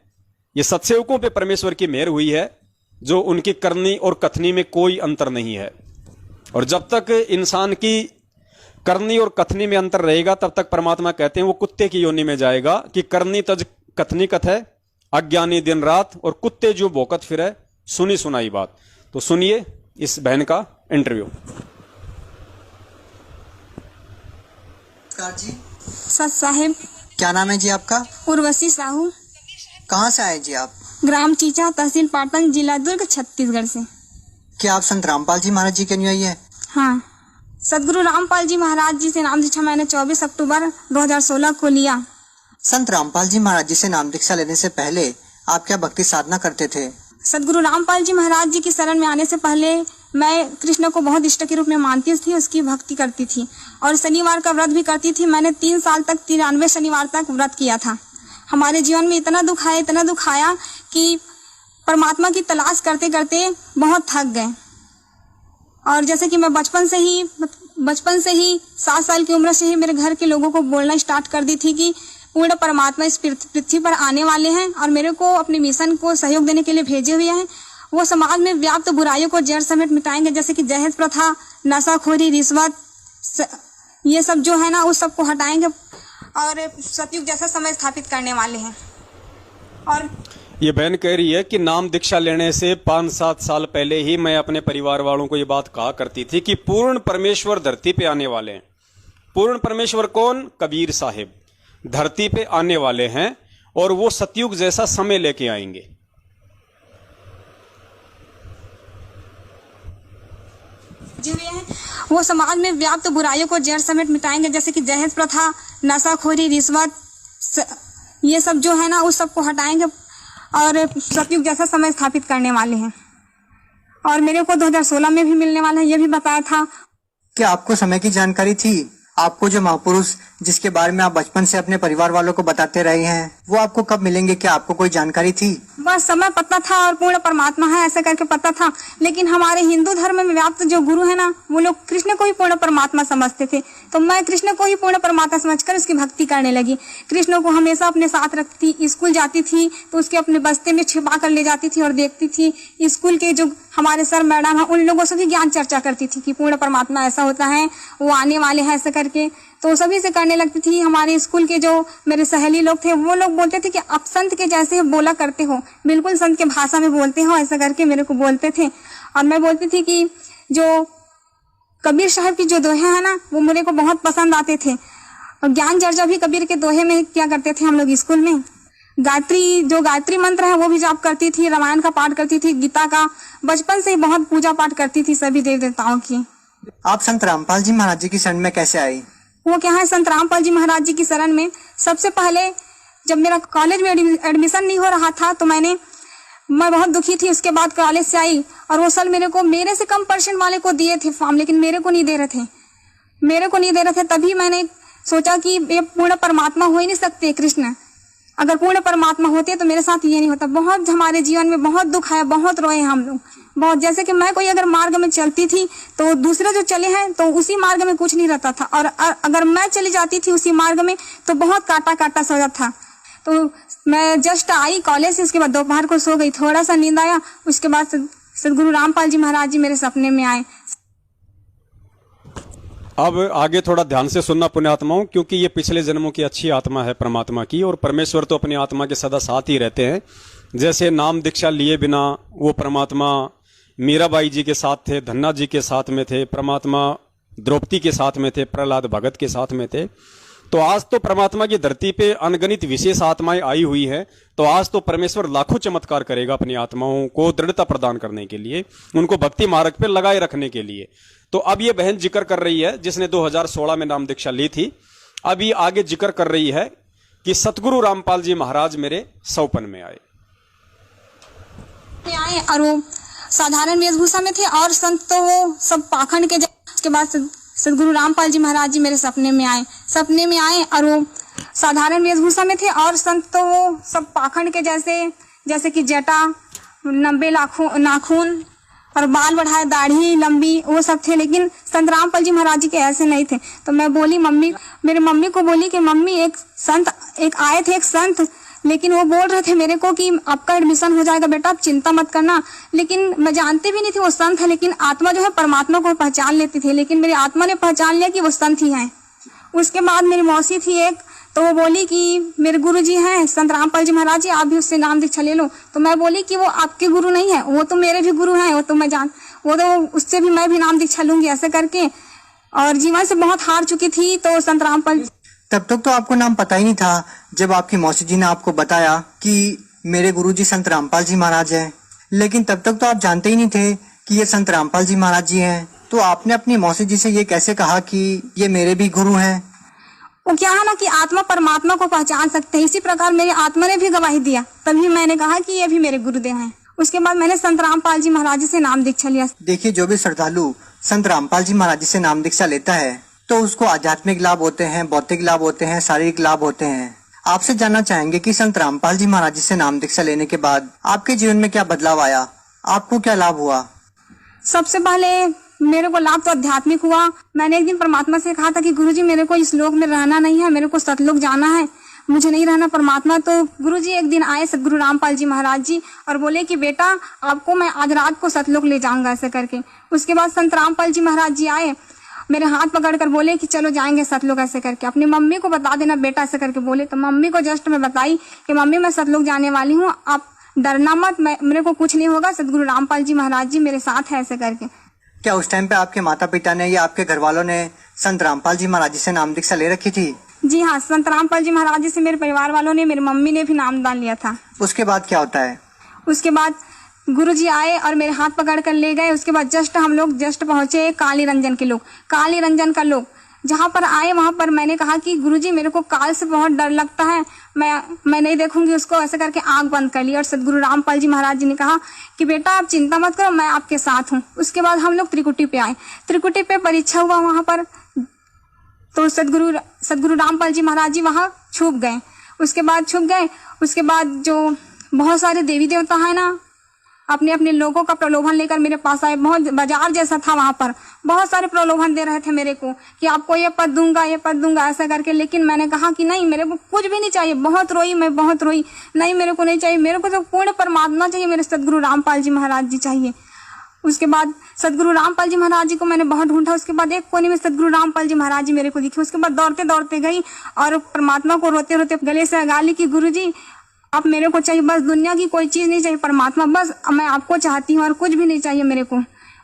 ये सत्सेवकों पे परमेश्वर की मेहर हुई है जो उनकी करनी और कथनी में कोई अंतर नहीं है। और जब तक इंसान की करनी और कथनी में अंतर रहेगा तब तक परमात्मा कहते हैं वो कुत्ते की योनि में जाएगा कि करनी तज कथनी कथ है, अज्ञानी दिन रात और कुत्ते जो भौंकत फिरे, सुनी सुनाई बात। तो सुनिए इस बहन का इंटरव्यू। जी सत साहिब। क्या नाम है जी आपका? उर्वशी साहू। कहाँ से आए जी आप? ग्राम चीचा, तहसील पाटन, जिला दुर्ग, छत्तीसगढ़ से। क्या आप संत रामपाल जी महाराज जी के अनुयायी है? हाँ, सदगुरु रामपाल जी महाराज जी से नाम दीक्षा मैंने 24 अक्टूबर 2016 को लिया। संत रामपाल जी महाराज जी से नाम दीक्षा लेने से पहले आप क्या भक्ति साधना करते थे? सदगुरु रामपाल जी महाराज जी की शरण में आने से पहले मैं कृष्ण को बहुत इष्ट के रूप में मानती थी, उसकी भक्ति करती थी और शनिवार का व्रत भी करती थी। मैंने 3 साल तक 93 शनिवार तक व्रत किया था। हमारे जीवन में इतना दुख आया कि परमात्मा की तलाश करते करते बहुत थक गए। और जैसे कि मैं बचपन से ही 7 साल की उम्र से ही मेरे घर के लोगों को बोलना स्टार्ट कर दी थी कि पूर्ण परमात्मा इस पृथ्वी पर आने वाले हैं और मेरे को अपने मिशन को सहयोग देने के लिए भेजे हुए हैं। वो समाज में व्याप्त बुराइयों को जड़ समेत मिटाएंगे, जैसे कि दहेज प्रथा, नशाखोरी, रिश्वत, ये सब जो है ना उस सब को हटाएंगे और सतयुग जैसा समय स्थापित करने वाले हैं। और ये बहन कह रही है कि नाम दीक्षा लेने से 5-7 साल पहले ही मैं अपने परिवार वालों को ये बात कहा करती थी कि पूर्ण परमेश्वर धरती पे आने वाले हैं। पूर्ण परमेश्वर कौन? कबीर साहिब धरती पे आने वाले हैं और वो सतयुग जैसा समय लेके आएंगे। वो समाज में व्याप्त बुराइयों को जड़ समेत मिटाएंगे, जैसे कि दहेज प्रथा, नशाखोरी, रिश्वत, ये सब जो है ना उस सब को हटाएंगे और सतयुग जैसा समय स्थापित करने वाले हैं। और मेरे को 2016 में भी मिलने वाला है, ये भी बताया था। क्या आपको समय की जानकारी थी? आपको जो महापुरुष जिसके बारे में आप बचपन से अपने परिवार वालों को बताते रहे हैं वो आपको कब मिलेंगे? क्या आपको कोई जानकारी थी? बस समय पता था और पूर्ण परमात्मा है ऐसा करके पता था, लेकिन हमारे हिंदू धर्म में व्याप्त जो गुरु है ना वो लोग कृष्ण को ही पूर्ण परमात्मा समझते थे। तो मैं कृष्ण को ही पूर्ण परमात्मा समझकर उसकी भक्ति करने लगी। कृष्ण को हमेशा अपने साथ रखती थी। स्कूल जाती थी तो उसके अपने बस्ते में छिपा कर ले जाती थी और देखती थी। स्कूल के जो हमारे सर मैडम है उन लोगों से भी ज्ञान चर्चा करती थी कि पूर्ण परमात्मा ऐसा होता है, वो आने वाले हैं ऐसा करके। तो सभी से करने लगती थी। हमारे स्कूल के जो मेरे सहेली लोग थे वो लोग बोलते थे कि आप संत के जैसे बोला करते हो, बिल्कुल संत के भाषा में बोलते हो, ऐसा करके मेरे को बोलते थे। और मैं बोलती थी कि जो कबीर साहब की जो दोहे हैं ना वो मेरे को बहुत पसंद आते थे। और ज्ञान चर्चा भी कबीर के दोहे में क्या करते थे हम लोग स्कूल में। गायत्री मंत्र है वो भी जाप करती थी, रामायण का पाठ करती थी, गीता का। बचपन से ही बहुत पूजा पाठ करती थी सभी देव देवताओं की। आप संत रामपाल जी महाराज जी की शरण में कैसे आई? वो क्या है, संत रामपाल जी महाराज जी की शरण में सबसे पहले जब मेरा कॉलेज में एडमिशन नहीं हो रहा था तो मैं बहुत दुखी थी। उसके बाद कॉलेज से आई और वो साल मेरे से कम परसेंट वाले को दिए थे फॉर्म, लेकिन मेरे को नहीं दे रहे थे। तभी मैंने सोचा कि ये पूर्ण परमात्मा हो ही नहीं सकते कृष्ण। अगर पूर्ण परमात्मा होते तो मेरे साथ ये नहीं होता। बहुत हमारे जीवन में बहुत दुख आया, बहुत रोए हम लोग बहुत। जैसे कि मैं कोई अगर मार्ग में चलती थी तो दूसरे जो चले हैं तो उसी मार्ग में कुछ नहीं रहता था, और अगर मैं चली जाती थी उसी मार्ग में तो बहुत काटा सा जाता था। तो मैं जस्ट आई कॉलेज से, उसके बाद दोपहर को सो गई, थोड़ा सा नींद आया। उसके बाद सदगुरु रामपाल जी महाराज जी मेरे सपने में आए। अब आगे थोड़ा ध्यान से सुनना पुण्यात्माओं, क्योंकि ये पिछले जन्मों की अच्छी आत्मा है परमात्मा की, और परमेश्वर तो अपनी आत्मा के सदा साथ ही रहते हैं। जैसे नाम दीक्षा लिए बिना वो परमात्मा मीराबाई जी के साथ थे, धन्ना जी के साथ में थे, परमात्मा द्रौपदी के साथ में थे, प्रहलाद भगत के साथ में थे। तो आज तो परमात्मा की धरती पे अनगणित विशेष आत्माएं आई हुई हैं। तो आज तो परमेश्वर लाखों चमत्कार करेगा अपनी आत्माओं को दृढ़ता प्रदान करने के लिए, उनको भक्ति मार्ग पे लगाए रखने के लिए। तो अब ये बहन जिक्र कर रही है जिसने 2016 में नाम दीक्षा ली थी। अब ये आगे जिक्र कर रही है कि सतगुरु रामपाल जी महाराज मेरे सौपन में आए और वो साधारण वेशभूषा में थे, और संत तो वो सब पाखंड के। उसके बाद सदगुरु रामपाल जी महाराज जी मेरे सपने में आए और वो साधारण वेशभूषा में थे और संत तो वो सब पाखंड के जैसे कि जटा, लंबे नाखून और बाल बढ़ाए, दाढ़ी लंबी, वो सब थे। लेकिन संत रामपाल जी महाराज जी के ऐसे नहीं थे। तो मैं बोली मेरे मम्मी को बोली कि मम्मी एक आए थे एक संत, लेकिन वो बोल रहे थे मेरे को कि आपका एडमिशन हो जाएगा बेटा, आप चिंता मत करना। लेकिन मैं जानती भी नहीं थी वो संत है, लेकिन आत्मा जो है परमात्मा को पहचान लेती थी। लेकिन मेरी आत्मा ने पहचान लिया कि वो संत ही हैं। उसके बाद मेरी मौसी थी एक, तो वो बोली कि मेरे गुरु जी हैं संत रामपाल जी महाराज जी, आप भी उससे नाम दीक्षा ले लो। तो मैं बोली कि वो आपके गुरु नहीं है, वो तो मेरे भी गुरु हैं, वो तो उससे भी मैं भी नाम दीक्षा लूंगी ऐसे करके। और जीवन से बहुत हार चुकी थी। तो संत रामपाल, तब तक तो आपको नाम पता ही नहीं था जब आपकी मौसी जी ने आपको बताया कि मेरे गुरुजी संत रामपाल जी महाराज हैं। लेकिन तब तक तो आप जानते ही नहीं थे कि ये संत रामपाल जी महाराज जी हैं। तो आपने अपनी मौसी जी से ये कैसे कहा कि ये मेरे भी गुरु हैं? वो क्या है ना कि आत्मा परमात्मा को पहचान सकते हैं, इसी प्रकार मेरी आत्मा ने भी गवाही दिया। तभी मैंने कहा कि ये भी मेरे गुरुदेव हैं। उसके बाद मैंने संत रामपाल जी महाराज जी से नाम दीक्षा लिया। देखिए, जो भी श्रद्धालु संत रामपाल जी महाराज जी से नाम दीक्षा लेता है तो उसको आध्यात्मिक लाभ होते हैं, भौतिक लाभ होते हैं, शारीरिक लाभ होते हैं। आपसे जानना चाहेंगे कि संत रामपाल जी महाराज जी से नाम दीक्षा लेने के बाद आपके जीवन में क्या बदलाव आया, आपको क्या लाभ हुआ? सबसे पहले मेरे को लाभ तो आध्यात्मिक हुआ। मैंने एक दिन परमात्मा से कहा था कि गुरुजी मेरे को इस लोक में रहना नहीं है, मेरे को सतलोक जाना है, मुझे नहीं रहना परमात्मा। तो गुरुजी एक दिन आए सदगुरु रामपाल जी महाराज जी और बोले कि बेटा आपको मैं आज रात को सतलोक ले जाऊंगा ऐसे करके। उसके बाद संत रामपाल जी महाराज जी आए, मेरे हाथ पकड़ कर बोले कि चलो जाएंगे सतलोक ऐसे करके, अपनी मम्मी को बता देना बेटा ऐसे करके बोले। तो मम्मी को जस्ट मैं बताई कि मम्मी मैं सतलोक जाने वाली हूँ, आप डरना मत, मेरे को कुछ नहीं होगा, सदगुरु रामपाल जी महाराज जी मेरे साथ है ऐसे करके। क्या उस टाइम पे आपके माता पिता ने या आपके घर वालों ने संत रामपाल जी महाराज जी से नाम दीक्षा ले रखी थी? जी हाँ, संत रामपाल जी महाराज जी से मेरे परिवार वालों ने, मेरी मम्मी ने भी नामदान लिया था। उसके बाद क्या होता है? उसके बाद गुरुजी आए और मेरे हाथ पकड़ कर ले गए। उसके बाद हम लोग पहुंचे काली रंजन का लोग जहाँ पर आए, वहां पर मैंने कहा कि गुरुजी मेरे को काल से बहुत डर लगता है, मैं नहीं देखूंगी उसको ऐसे करके आंख बंद कर ली। और सदगुरु रामपाल जी महाराज जी ने कहा कि बेटा आप चिंता मत करो, मैं आपके साथ हूँ। उसके बाद हम लोग त्रिकुटी पे आए, त्रिकुटी पे परीक्षा हुआ वहां पर, तो सदगुरु रामपाल जी महाराज जी वहां छुप गए। उसके बाद जो बहुत सारे देवी देवता है ना, अपने अपने लोगों का प्रलोभन लेकर मेरे पास आए। बहुत बाजार जैसा था, वहां पर बहुत सारे प्रलोभन दे रहे थे मेरे को कि आपको ये पद दूंगा ऐसा करके। लेकिन मैंने कहा कि नहीं, मेरे को कुछ भी नहीं चाहिए। मैं बहुत रोई, नहीं मेरे को नहीं चाहिए, मेरे को तो पूर्ण परमात्मा चाहिए, मेरे सदगुरु रामपाल जी महाराज जी चाहिए। उसके बाद सदगुरु रामपाल जी महाराज जी को मैंने बहुत ढूंढा। उसके बाद एक कोने में सदगुरु रामपाल जी महाराज जी मेरे को दिखे। उसके बाद दौड़ते दौड़ते गई और परमात्मा को रोते रोते गले से लगा ली कि गुरुजी आप मेरे को चाहिए, बस दुनिया की कोई चीज नहीं चाहिए, परमात्मा बस मैं आपको चाहती हूँ और कुछ भी नहीं चाहिए मेरे को।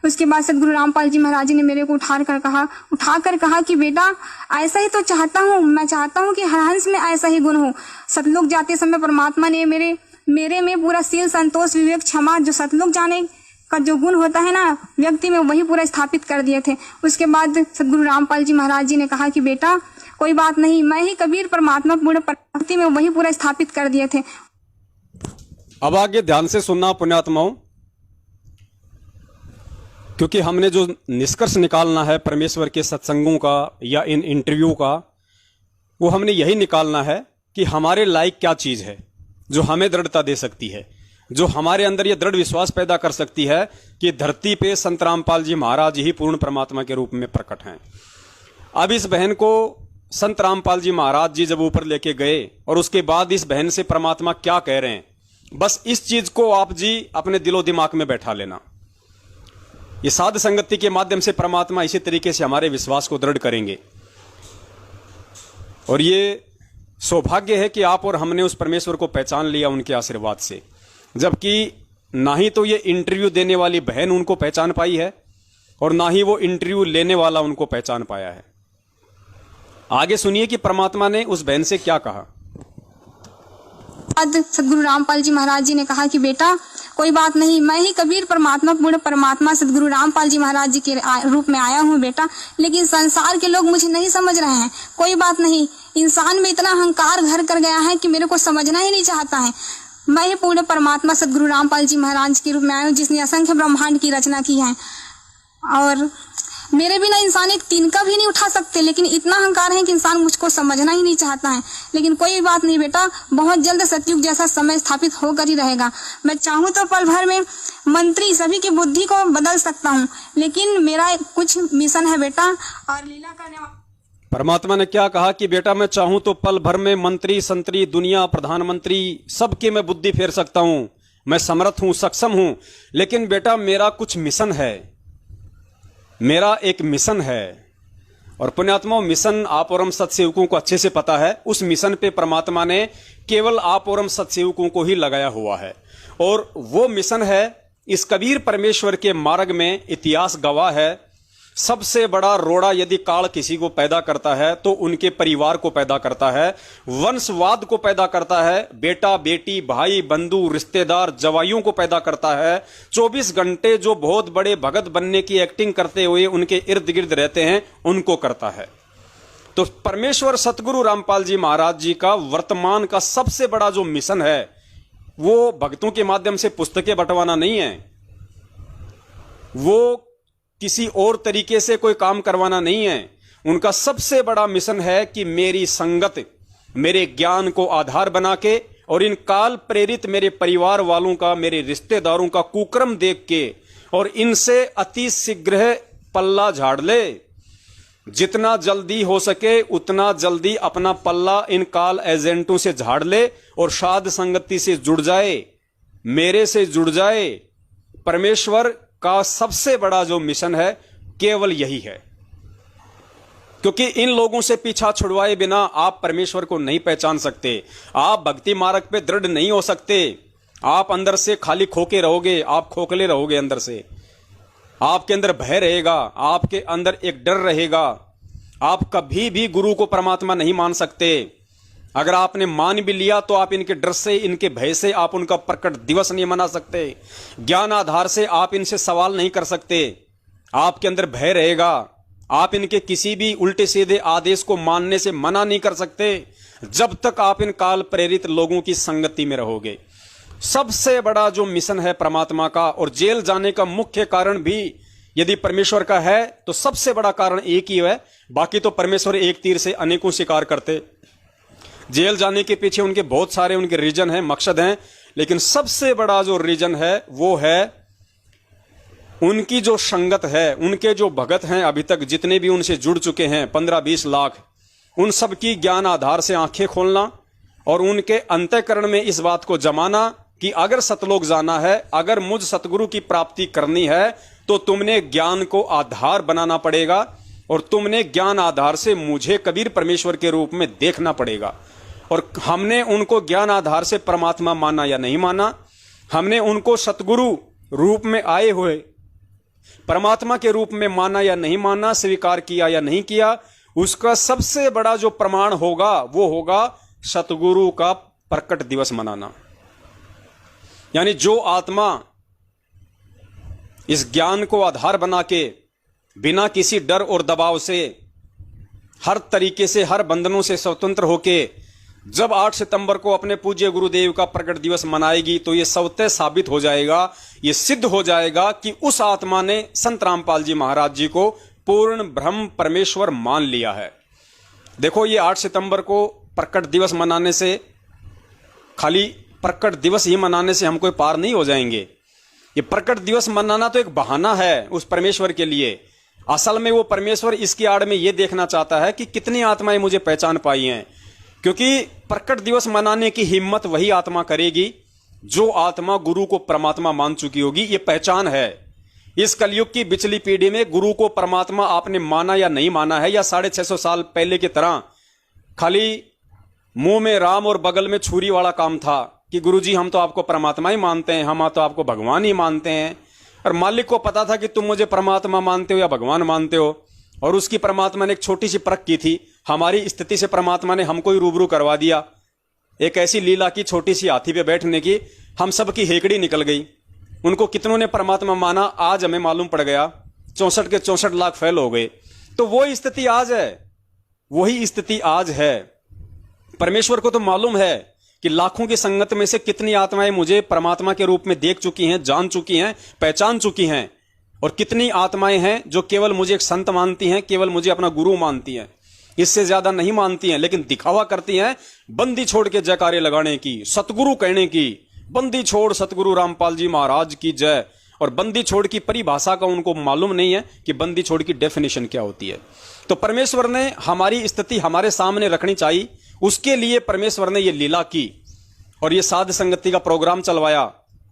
उसके बाद सदगुरु रामपाल जी महाराज जी ने मेरे को उठाकर कहा कि बेटा ऐसा ही तो चाहता हूँ, मैं चाहता हूँ कि हर हंस में ऐसा ही गुण हो। सतलोक जाते समय परमात्मा ने मेरे में पूरा शील, संतोष, विवेक, क्षमा, जो सतलोक जाने का जो गुण होता है ना व्यक्ति में, वही पूरा स्थापित कर दिए थे। उसके बाद सदगुरु रामपाल जी महाराज जी ने कहा कि बेटा कोई बात नहीं, मैं ही कबीर परमात्मा पूर्ण भक्ति में वही पूरा स्थापित कर दिए थे। अब आगे ध्यान से सुनना पुण्यात्माओं, क्योंकि हमने जो निष्कर्ष निकालना है परमेश्वर के सत्संगों का या इन इंटरव्यू का, वो हमने यही निकालना है कि हमारे लायक क्या चीज है जो हमें दृढ़ता दे सकती है, जो हमारे अंदर यह दृढ़ विश्वास पैदा कर सकती है कि धरती पे संत रामपाल जी महाराज ही पूर्ण परमात्मा के रूप में प्रकट हैं। अब इस बहन को संत रामपाल जी महाराज जी जब ऊपर लेके गए और उसके बाद इस बहन से परमात्मा क्या कह रहे हैं, बस इस चीज को आप जी अपने दिलो दिमाग में बैठा लेना। ये साध संगति के माध्यम से परमात्मा इसी तरीके से हमारे विश्वास को दृढ़ करेंगे। और ये सौभाग्य है कि आप और हमने उस परमेश्वर को पहचान लिया उनके आशीर्वाद से, जबकि ना ही तो ये इंटरव्यू देने वाली बहन उनको पहचान पाई है और ना ही वो इंटरव्यू लेने वाला उनको पहचान पाया है। आगे सुनिए कि परमात्मा ने उस बहन से क्या कहा। सदगुरु रामपाल जी महाराज जी ने कहा कि बेटा कोई बात नहीं, मैं ही कबीर परमात्मा पूर्ण परमात्मा सदगुरु रामपाल जी महाराज जी के रूप में आया हूँ बेटा, लेकिन संसार के लोग मुझे नहीं समझ रहे हैं। कोई बात नहीं, इंसान में इतना अहंकार घर कर गया है कि मेरे को समझना ही नहीं चाहता है। मैं ही पूर्ण परमात्मा सदगुरु रामपाल जी महाराज के रूप में आया हूँ, जिसने असंख्य ब्रह्मांड की रचना की है। और मेरे बिना इंसान एक तिनका भी नहीं उठा सकते, लेकिन इतना अहंकार है कि इंसान मुझको समझना ही नहीं चाहता है। लेकिन कोई बात नहीं बेटा, बहुत जल्द सतयुग जैसा समय स्थापित होकर ही रहेगा। मैं चाहूँ तो पल भर में मंत्री सभी की बुद्धि को बदल सकता हूँ, लेकिन मेरा कुछ मिशन है बेटा। और लीला करने परमात्मा ने क्या कहा कि बेटा मैं चाहूं तो पल भर में मंत्री संतरी दुनिया प्रधानमंत्री सबके मैं बुद्धि फेर सकता हूं, मैं समर्थ हूं, सक्षम हूं, लेकिन बेटा मेरा कुछ मिशन है, मेरा एक मिशन है। और पुण्यात्माओं, मिशन आप और हम सत्सेवकों को अच्छे से पता है। उस मिशन पे परमात्मा ने केवल आप और हम सत्सेवकों को ही लगाया हुआ है, और वो मिशन है इस कबीर परमेश्वर के मार्ग में। इतिहास गवाह है, सबसे बड़ा रोड़ा यदि काल किसी को पैदा करता है तो उनके परिवार को पैदा करता है, वंशवाद को पैदा करता है, बेटा बेटी भाई बंधु रिश्तेदार जवाइयों को पैदा करता है। 24 घंटे जो बहुत बड़े भगत बनने की एक्टिंग करते हुए उनके इर्द गिर्द रहते हैं उनको करता है। तो परमेश्वर सतगुरु रामपाल जी महाराज जी का वर्तमान का सबसे बड़ा जो मिशन है वो भक्तों के माध्यम से पुस्तकें बंटवाना नहीं है, वो किसी और तरीके से कोई काम करवाना नहीं है। उनका सबसे बड़ा मिशन है कि मेरी संगत, मेरे ज्ञान को आधार बना के और इन काल प्रेरित मेरे परिवार वालों का, मेरे रिश्तेदारों का कुकर्म देख के और इनसे अति शीघ्र पल्ला झाड़ ले। जितना जल्दी हो सके उतना जल्दी अपना पल्ला इन काल एजेंटों से झाड़ ले और साध संगति से जुड़ जाए, मेरे से जुड़ जाए। परमेश्वर का सबसे बड़ा जो मिशन है केवल यही है, क्योंकि इन लोगों से पीछा छुड़वाए बिना आप परमेश्वर को नहीं पहचान सकते, आप भक्ति मार्ग पे दृढ़ नहीं हो सकते। आप अंदर से खाली खोके रहोगे, आप खोखले रहोगे अंदर से, आपके अंदर भय रहेगा, आपके अंदर एक डर रहेगा। आप कभी भी गुरु को परमात्मा नहीं मान सकते। अगर आपने मान भी लिया तो आप इनके डर से, इनके भय से आप उनका प्रकट दिवस नहीं मना सकते। ज्ञान आधार से आप इनसे सवाल नहीं कर सकते, आपके अंदर भय रहेगा। आप इनके किसी भी उल्टे सीधे आदेश को मानने से मना नहीं कर सकते जब तक आप इन काल प्रेरित लोगों की संगति में रहोगे। सबसे बड़ा जो मिशन है परमात्मा का, और जेल जाने का मुख्य कारण भी यदि परमेश्वर का है तो सबसे बड़ा कारण एक ही है। बाकी तो परमेश्वर एक तीर से अनेकों शिकार करते। जेल जाने के पीछे उनके बहुत सारे उनके रीजन हैं, मकसद हैं, लेकिन सबसे बड़ा जो रीजन है वो है उनकी जो संगत है, उनके जो भगत हैं अभी तक जितने भी उनसे जुड़ चुके हैं 15-20 लाख, उन सब की ज्ञान आधार से आंखें खोलना और उनके अंतःकरण में इस बात को जमाना कि अगर सतलोक जाना है, अगर मुझ सतगुरु की प्राप्ति करनी है तो तुमने ज्ञान को आधार बनाना पड़ेगा और तुमने ज्ञान आधार से मुझे कबीर परमेश्वर के रूप में देखना पड़ेगा। और हमने उनको ज्ञान आधार से परमात्मा माना या नहीं माना, हमने उनको सतगुरु रूप में आए हुए परमात्मा के रूप में माना या नहीं माना, स्वीकार किया या नहीं किया, उसका सबसे बड़ा जो प्रमाण होगा वो होगा सतगुरु का प्रकट दिवस मनाना। यानी जो आत्मा इस ज्ञान को आधार बना के बिना किसी डर और दबाव से, हर तरीके से, हर बंधनों से स्वतंत्र होके जब 8 सितंबर को अपने पूज्य गुरुदेव का प्रकट दिवस मनाएगी तो ये स्वतः साबित हो जाएगा, ये सिद्ध हो जाएगा कि उस आत्मा ने संत रामपाल जी महाराज जी को पूर्ण ब्रह्म परमेश्वर मान लिया है। देखो, ये 8 सितंबर को प्रकट दिवस मनाने से, खाली प्रकट दिवस ही मनाने से हम कोई पार नहीं हो जाएंगे। ये प्रकट दिवस मनाना तो एक बहाना है उस परमेश्वर के लिए। असल में वो परमेश्वर इसकी आड़ में ये देखना चाहता है कि कितनी आत्माएं मुझे पहचान पाई हैं, क्योंकि प्रकट दिवस मनाने की हिम्मत वही आत्मा करेगी जो आत्मा गुरु को परमात्मा मान चुकी होगी। ये पहचान है। इस कलयुग की पिछली पीढ़ी में गुरु को परमात्मा आपने माना या नहीं माना है, या 650 साल पहले की तरह खाली मुंह में राम और बगल में छुरी वाला काम था कि गुरुजी हम तो आपको परमात्मा ही मानते हैं, हम तो आपको भगवान ही मानते हैं। और मालिक को पता था कि तुम मुझे परमात्मा मानते हो या भगवान मानते हो, और उसकी परमात्मा ने एक छोटी सी परख की थी। हमारी स्थिति से परमात्मा ने हमको ही रूबरू करवा दिया। एक ऐसी लीला की छोटी सी हाथी पे बैठने की, हम सब की हेकड़ी निकल गई। उनको कितनों ने परमात्मा माना, आज हमें मालूम पड़ गया 64 के 64 लाख फेल हो गए। तो वही स्थिति आज है, वही स्थिति आज है। परमेश्वर को तो मालूम है कि लाखों की संगत में से कितनी आत्माएं मुझे परमात्मा के रूप में देख चुकी हैं, जान चुकी हैं, पहचान चुकी हैं, और कितनी आत्माएं हैं जो केवल मुझे एक संत मानती हैं, केवल मुझे अपना गुरु मानती हैं, इससे ज्यादा नहीं मानती हैं, लेकिन दिखावा करती हैं बंदी छोड़ के जयकारे लगाने की, सतगुरु कहने की, बंदी छोड़ सतगुरु रामपाल जी महाराज की जय। और बंदी छोड़ की परिभाषा का उनको मालूम नहीं है कि बंदी छोड़ की डेफिनेशन क्या होती है। तो परमेश्वर ने हमारी स्थिति हमारे सामने रखनी चाहिए, उसके लिए परमेश्वर ने यह लीला की और यह साध संगति का प्रोग्राम चलवाया।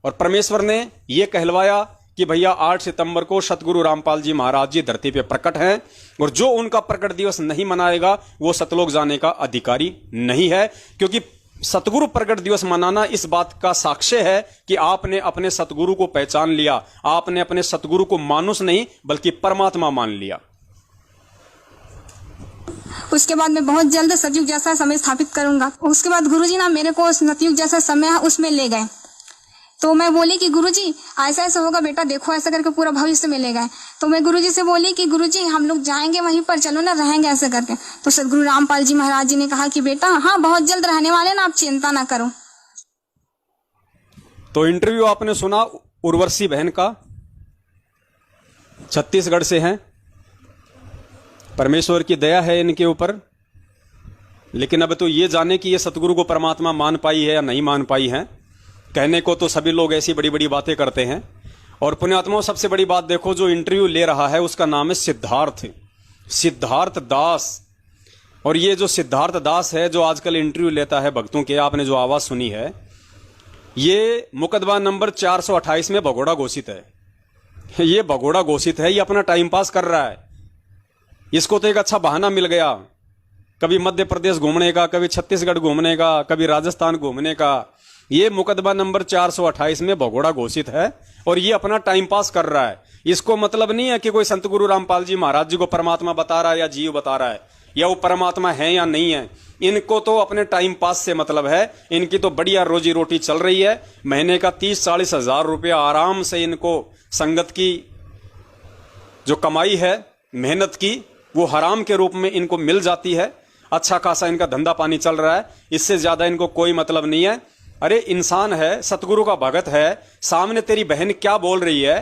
और परमेश्वर ने यह कहलवाया कि भैया 8 सितंबर को सतगुरु रामपाल जी महाराज जी धरती पे प्रकट हैं, और जो उनका प्रकट दिवस नहीं मनाएगा वो सतलोक जाने का अधिकारी नहीं है। क्योंकि सतगुरु प्रकट दिवस मनाना इस बात का साक्ष्य है कि आपने अपने सतगुरु को पहचान लिया, आपने अपने सतगुरु को मानुष नहीं बल्कि परमात्मा मान लिया। उसके बाद मैं बहुत जल्द सतयुग जैसा समय स्थापित करूंगा। उसके बाद गुरुजी ना मेरे को सतयुग जैसा समय है उसमें ले गए। तो मैं बोली कि गुरुजी ऐसा ऐसा होगा बेटा, देखो ऐसा करके पूरा भविष्य में ले गए। तो मैं गुरुजी से बोली कि गुरुजी हम लोग जाएंगे वहीं पर, चलो ना रहेंगे ऐसे करके। तो सतगुरु रामपाल जी महाराज जी ने कहा कि बेटा हाँ बहुत जल्द रहने वाले ना, आप चिंता ना करो। तो इंटरव्यू आपने सुना उर्वशी बहन का, छत्तीसगढ़ से हैं। परमेश्वर की दया है इनके ऊपर, लेकिन अब तो ये जाने कि ये सतगुरु को परमात्मा मान पाई है या नहीं मान पाई है। कहने को तो सभी लोग ऐसी बड़ी बड़ी बातें करते हैं। और पुण्यात्माओं सबसे बड़ी बात देखो, जो इंटरव्यू ले रहा है उसका नाम है सिद्धार्थ दास। और ये जो सिद्धार्थ दास है जो आजकल इंटरव्यू लेता है भक्तों के, आपने जो आवाज सुनी है, ये मुकदमा नंबर 428 में भगोड़ा घोषित है। ये भगोड़ा घोषित है, ये अपना टाइम पास कर रहा है। इसको तो एक अच्छा बहाना मिल गया, कभी मध्य प्रदेश घूमने का, कभी छत्तीसगढ़ घूमने का, कभी राजस्थान घूमने का। ये मुकदमा नंबर 428 में भगोड़ा घोषित है और ये अपना टाइम पास कर रहा है। इसको मतलब नहीं है कि कोई संत गुरु रामपाल जी महाराज जी को परमात्मा बता रहा है या जीव बता रहा है, या वो परमात्मा है या नहीं है। इनको तो अपने टाइम पास से मतलब है। इनकी तो बढ़िया रोजी रोटी चल रही है। महीने का 30-40 हजार रुपया आराम से इनको संगत की जो कमाई है, मेहनत की, वो हराम के रूप में इनको मिल जाती है। अच्छा खासा इनका धंधा पानी चल रहा है, इससे ज्यादा इनको कोई मतलब नहीं है। अरे इंसान है, सतगुरु का भगत है, सामने तेरी बहन क्या बोल रही है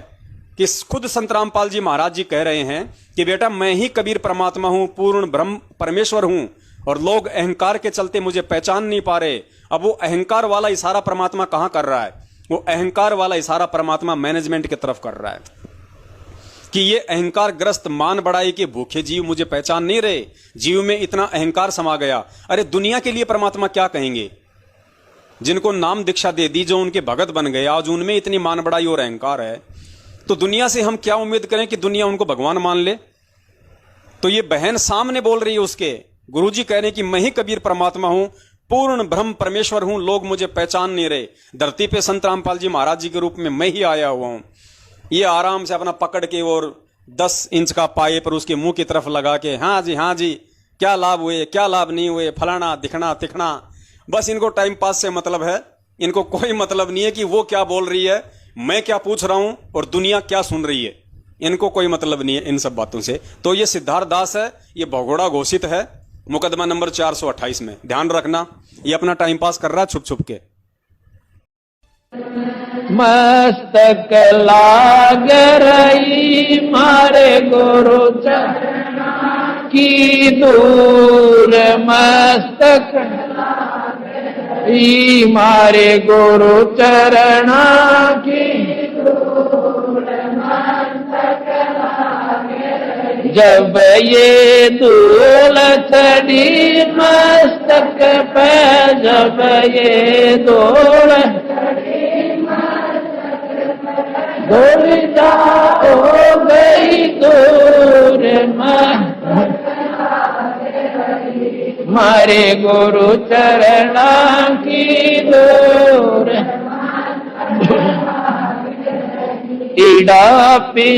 कि खुद संत रामपाल जी महाराज जी कह रहे हैं कि बेटा मैं ही कबीर परमात्मा हूं, पूर्ण ब्रह्म परमेश्वर हूं, और लोग अहंकार के चलते मुझे पहचान नहीं पा रहे। अब वो अहंकार वाला इशारा परमात्मा कहां कर रहा है? वो अहंकार वाला इशारा परमात्मा मैनेजमेंट की तरफ कर रहा है कि ये अहंकार ग्रस्त मान बढ़ाई के भूखे जीव मुझे पहचान नहीं रहे, जीव में इतना अहंकार समा गया। अरे दुनिया के लिए परमात्मा क्या कहेंगे? जिनको नाम दीक्षा दे दी, जो उनके भगत बन गए, आज उनमें इतनी मान बढ़ाई और अहंकार है, तो दुनिया से हम क्या उम्मीद करें कि दुनिया उनको भगवान मान ले? तो ये बहन सामने बोल रही है, उसके गुरुजी कह रहे हैं कि मैं ही कबीर परमात्मा हूं, पूर्ण ब्रह्म परमेश्वर हूं, लोग मुझे पहचान नहीं रहे। धरती पे संत रामपाल जी महाराज जी के रूप में मैं ही आया हुआ हूं। ये आराम से अपना पकड़ के और 10 इंच का पाए पर उसके मुंह की तरफ लगा के, हाँ जी क्या लाभ हुए, क्या लाभ नहीं हुए, फलाना दिखना तिखना। बस इनको टाइम पास से मतलब है। इनको कोई मतलब नहीं है कि वो क्या बोल रही है, मैं क्या पूछ रहा हूं और दुनिया क्या सुन रही है। इनको कोई मतलब नहीं है इन सब बातों से। तो ये सिद्धार्थ दास है, ये भगोड़ा घोषित है मुकदमा नंबर 428 में। ध्यान रखना, ये अपना टाइम पास कर रहा है छुप छुप के। मस्तक लाग रही मारे गुरु चरण की दूर, मस्तक मारे गुरु चरण की दूर, जब ये धूल चढ़ी मस्तक पे, जब ये धूल धूलिया हो गई दूर, मारे गुरु चरण की दूर, ईड़ा पी